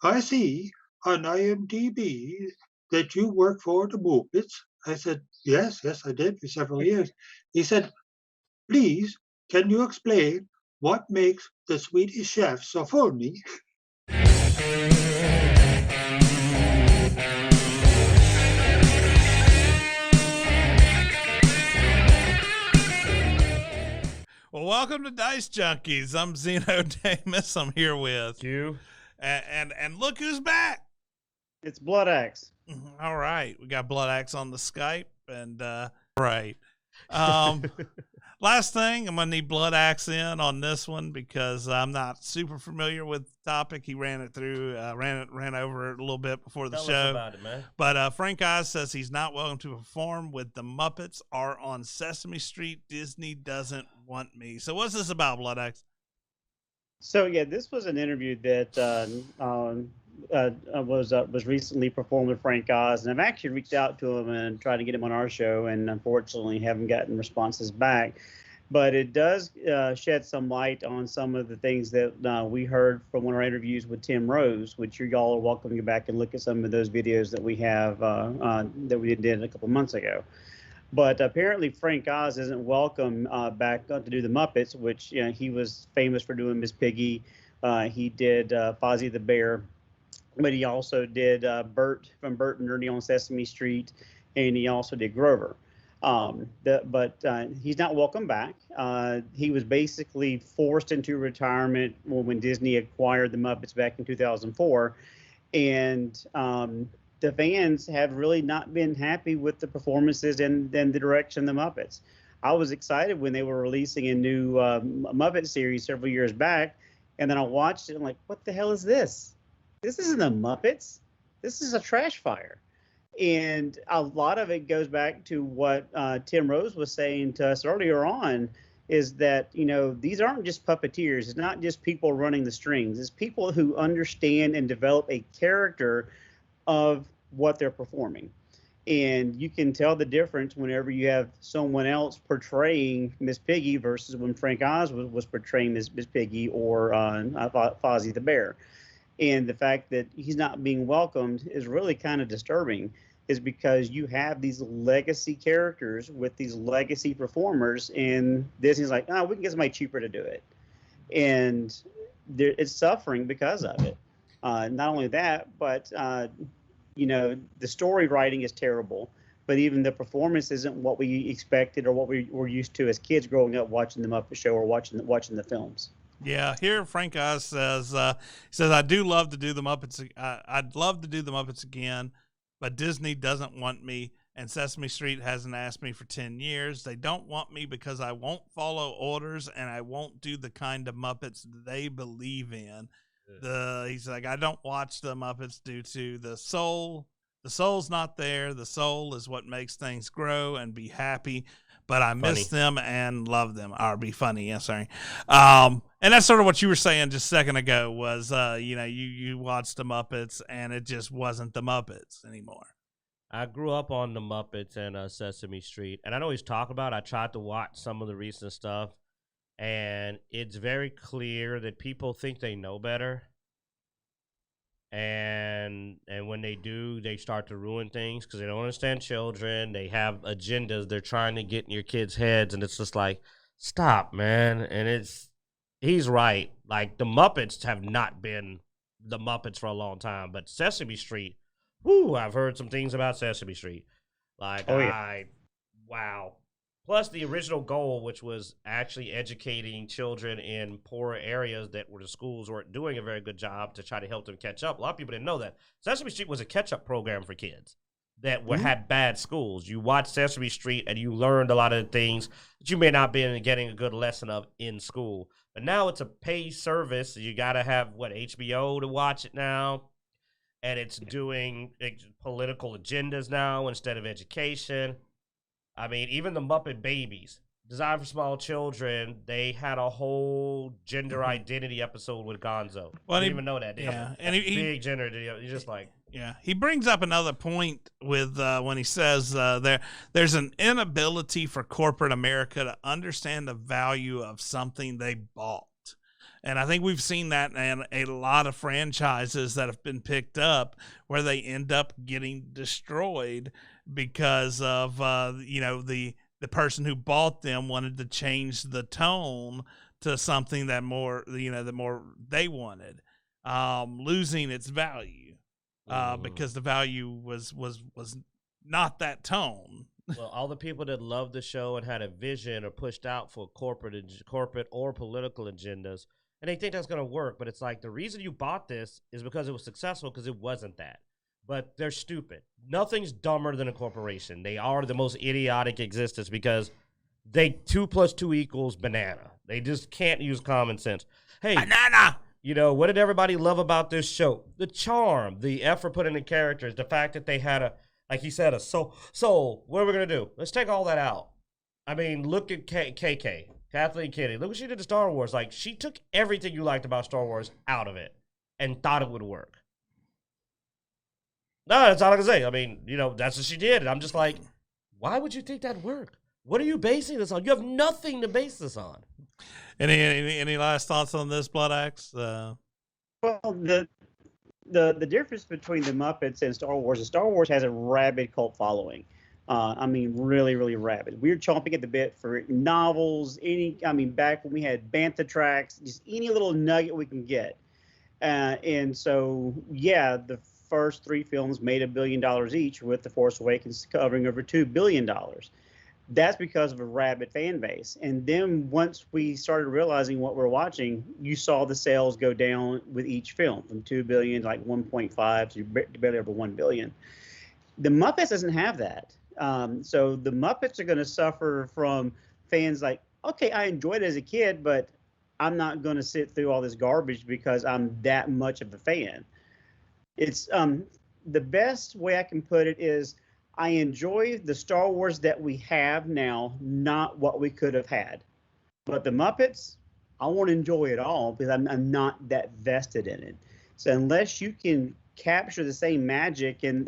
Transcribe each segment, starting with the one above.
I see on IMDb that you work for the Muppets. I said, yes, I did for several years. He said, please, can you explain what makes the Swedish chef so funny? Well, welcome to Dice Junkies. I'm Zeno Damus. I'm here with you, and look who's back. It's Blood Axe. All right, we got Blood Axe on the Skype, and right. Last thing, I'm gonna need Blood Axe in on this one because I'm not super familiar with the topic. He ran it through, ran over it a little bit before the Tell show. us about it, man. But Frank Oz says he's not welcome to perform with the Muppets or on Sesame Street. Disney doesn't want me. So what's this about, Blood Axe? So yeah, this was an interview that was recently performed with Frank Oz, and I've actually reached out to him and tried to get him on our show, and unfortunately haven't gotten responses back. But it does shed some light on some of the things that we heard from one of our interviews with Tim Rose, which you all are welcome to go back and look at some of those videos that we have that we did a couple months ago. But apparently Frank Oz isn't welcome back to do the Muppets, which he was famous for doing Miss Piggy. He did Fozzie the Bear, but he also did Bert from Bert and Ernie on Sesame Street, and he also did Grover. But he's not welcome back. He was basically forced into retirement when Disney acquired the Muppets back in 2004, and the fans have really not been happy with the performances and the direction of the Muppets. I was excited when they were releasing a new Muppet series several years back, and then I watched it and I'm like, what the hell is this? This isn't the Muppets. This is a trash fire. And a lot of it goes back to what Tim Rose was saying to us earlier on, is that, these aren't just puppeteers. It's not just people running the strings. It's people who understand and develop a character of what they're performing. And you can tell the difference whenever you have someone else portraying Miss Piggy versus when Frank Oz was portraying Miss Piggy or Fozzie the Bear. And the fact that he's not being welcomed is really kind of disturbing, is because you have these legacy characters with these legacy performers, and Disney's like, we can get somebody cheaper to do it. And it's suffering because of it. Not only that, but the story writing is terrible, but even the performance isn't what we expected or what we were used to as kids growing up watching the Muppet Show or watching the films. Yeah, here Frank Oz says, I do love to do the Muppets. I'd love to do the Muppets again, but Disney doesn't want me, and Sesame Street hasn't asked me for 10 years. They don't want me because I won't follow orders and I won't do the kind of Muppets they believe in. He's like, I don't watch the Muppets due to the soul. The soul's not there. The soul is what makes things grow and be happy. But I miss them and love them. Or be funny, yeah, sorry. And that's sort of what you were saying just a second ago was, you watched the Muppets and it just wasn't the Muppets anymore. I grew up on the Muppets and Sesame Street. And I know he's talking about, I tried to watch some of the recent stuff. And it's very clear that people think they know better. And when they do, they start to ruin things because they don't understand children. They have agendas they're trying to get in your kids' heads, and it's just like, stop, man. And he's right. Like, the Muppets have not been the Muppets for a long time, but Sesame Street, I've heard some things about Sesame Street. Like, wow. Plus the original goal, which was actually educating children in poorer areas that where the schools weren't doing a very good job to try to help them catch up. A lot of people didn't know that. Sesame Street was a catch-up program for kids that had bad schools. You watched Sesame Street and you learned a lot of the things that you may not be getting a good lesson of in school. But now it's a paid service. You got to have, HBO to watch it now. And it's doing political agendas now instead of education. I mean, even the Muppet Babies, designed for small children, they had a whole gender identity episode with Gonzo. I didn't even know that. Yeah, and big gender identity. You're just like, yeah. He brings up another point with when he says there's an inability for corporate America to understand the value of something they bought. And I think we've seen that in a lot of franchises that have been picked up where they end up getting destroyed because of, the person who bought them wanted to change the tone to something that more, the more they wanted, losing its value, because the value was not that tone. Well, all the people that loved the show and had a vision or pushed out for corporate or political agendas, and they think that's going to work, but it's like the reason you bought this is because it was successful, because it wasn't that. But they're stupid. Nothing's dumber than a corporation. They are the most idiotic existence because 2 + 2 = banana. They just can't use common sense. Hey, Banana! What did everybody love about this show? The charm, the effort put in the characters, the fact that they had like he said, a soul. What are we going to do? Let's take all that out. I mean, look at KK, Kathleen Kennedy. Look what she did to Star Wars. Like, she took everything you liked about Star Wars out of it and thought it would work. No, that's all I can say. I mean, that's what she did. And I'm just like, why would you think that'd work? What are you basing this on? You have nothing to base this on. Any last thoughts on this, Blood Axe? Well, the difference between the Muppets and Star Wars is Star Wars has a rabid cult following. I mean, really, really rabid. We're chomping at the bit for novels, back when we had Bantha tracks, just any little nugget we can get. And so, yeah, the first 3 films made $1 billion each, with The Force Awakens covering over $2 billion. That's because of a rabid fan base. And then once we started realizing what we're watching, you saw the sales go down with each film from 2 billion to like 1.5 to barely over 1 billion. The Muppets doesn't have that. So the Muppets are going to suffer from fans like, okay, I enjoyed it as a kid, but I'm not going to sit through all this garbage because I'm that much of a fan. It's the best way I can put it is I enjoy the Star Wars that we have now, not what we could have had. But the Muppets, I want to enjoy it all because I'm not that vested in it. So unless you can capture the same magic and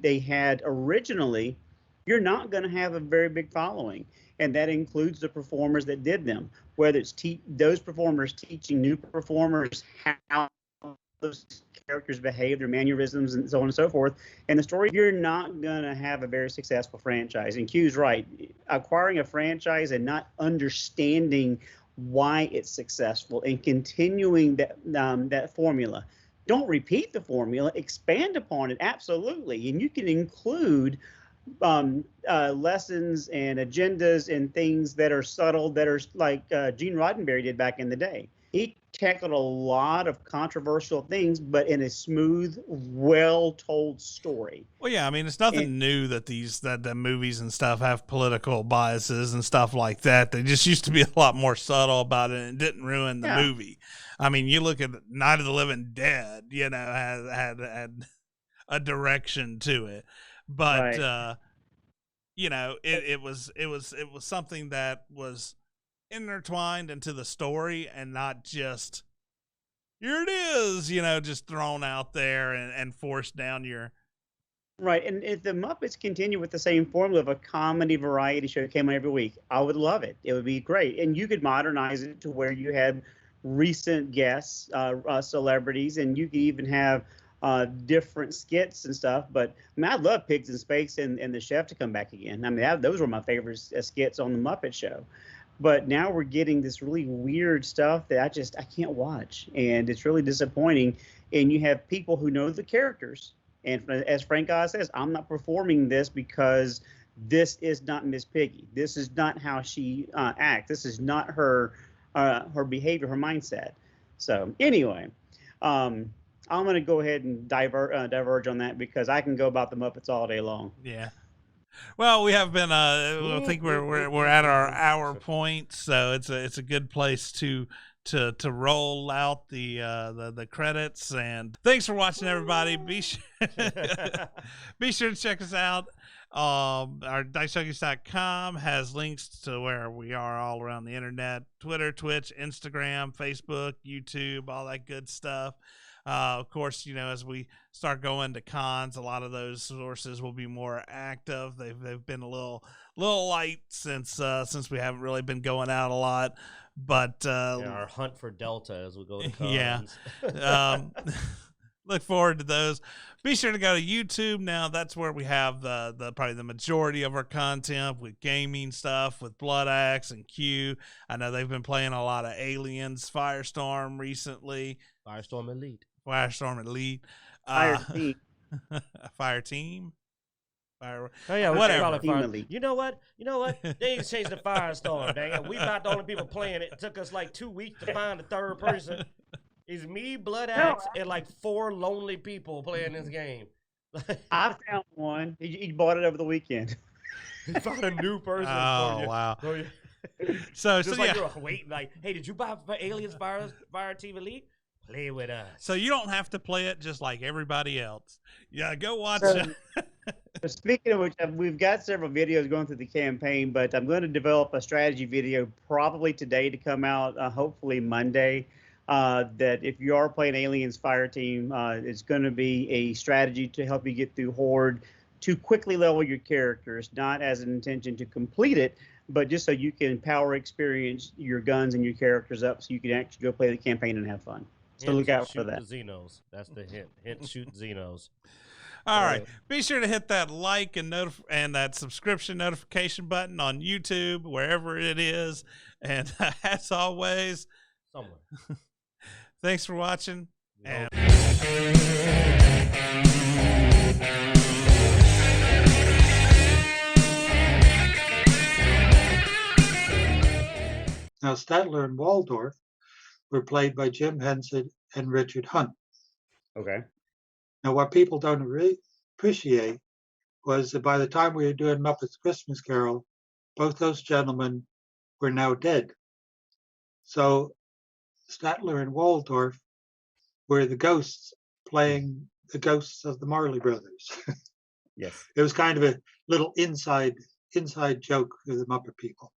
they had originally, you're not going to have a very big following. And that includes the performers that did them, whether it's those performers teaching new performers how those characters behave, their mannerisms, and so on and so forth. And the story, you're not going to have a very successful franchise. And Q's right. Acquiring a franchise and not understanding why it's successful and continuing that formula. Don't repeat the formula, expand upon it, absolutely. And you can include lessons and agendas and things that are subtle, that are like Gene Roddenberry did back in the day. He tackled a lot of controversial things, but in a smooth, well-told story. Well, yeah, I mean, it's nothing new that the movies and stuff have political biases and stuff like that. They just used to be a lot more subtle about it and didn't ruin the movie. I mean, you look at Night of the Living Dead, had a direction to it, but right. it was something that was intertwined into the story and not just here it is, just thrown out there and forced down your. Right. And if the Muppets continue with the same formula of a comedy variety show came out every week, I would love it. It would be great. And you could modernize it to where you had recent guests, celebrities, and you could even have different skits and stuff. But I mean, I love Pigs and Spakes and the Chef to come back again. I mean, those were my favorite skits on the Muppet Show. But now we're getting this really weird stuff that I can't watch, and it's really disappointing. And you have people who know the characters, and as Frank Oz says, I'm not performing this because this is not Miss Piggy. This is not how she acts. This is not her behavior, her mindset. So anyway, I'm going to go ahead and diverge on that because I can go about the Muppets all day long. Yeah. Well, we have been. I think we're at our hour point, so it's a good place to roll out the credits. And thanks for watching, everybody. Be sure to check us out. Our Dicejunkies.com has links to where we are all around the internet: Twitter, Twitch, Instagram, Facebook, YouTube, all that good stuff. Of course, as we start going to cons, a lot of those sources will be more active. They've been a little light since we haven't really been going out a lot. But our hunt for Delta as we go to cons. Yeah. Look forward to those. Be sure to go to YouTube now. That's where we have the probably the majority of our content with gaming stuff with Blood Axe and Q. I know they've been playing a lot of Aliens, Firestorm recently. Firestorm Elite. Fire team. Fire team. Oh yeah, whatever. You know what? They ain't changed the Firestorm. Dang it, we about the only people playing it. It took us like 2 weeks to find a third person. It's me, Blood Axe, and like 4 lonely people playing this game. I found one. He bought it over the weekend. He found a new person. Oh wow! So like you're waiting, like, hey, did you buy Aliens Fire Team Elite? Play with us. So you don't have to play it just like everybody else. Yeah, go watch it. So speaking of which, we've got several videos going through the campaign, but I'm going to develop a strategy video probably today to come out, hopefully Monday. That if you are playing Aliens Fire Team, it's going to be a strategy to help you get through Horde to quickly level your characters, not as an intention to complete it, but just so you can power experience your guns and your characters up so you can actually go play the campaign and have fun. So look out for that. The Xenos. That's the hint. Hint, shoot Xenos. All right. Be sure to hit that like and that subscription notification button on YouTube, wherever it is. And as always, somewhere. Thanks for watching. And now, Statler and Waldorf were played by Jim Henson and Richard Hunt. Okay. Now, what people don't appreciate was that by the time we were doing Muppets Christmas Carol, both those gentlemen were now dead. So Statler and Waldorf were the ghosts playing the ghosts of the Marley Brothers. Yes. It was kind of a little inside joke for the Muppet people.